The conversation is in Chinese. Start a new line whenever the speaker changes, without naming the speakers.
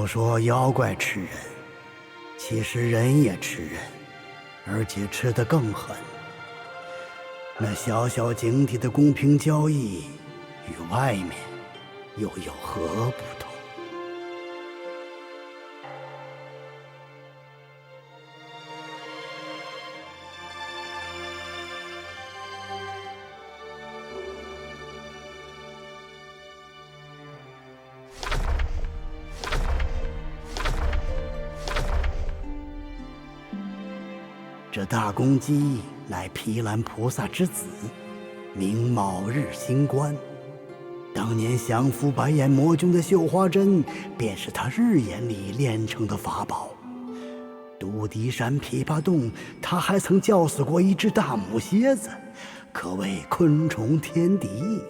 都说妖怪吃人，其实人也吃人，而且吃得更狠。那小小井底的公平交易，与外面又有何不同？这大公鸡乃毗蓝菩萨之子，名卯日星官。当年降服白眼魔君的绣花针，便是他日眼里炼成的法宝。独敌山琵琶洞，他还曾叫死过一只大母蝎子，可谓昆虫天敌。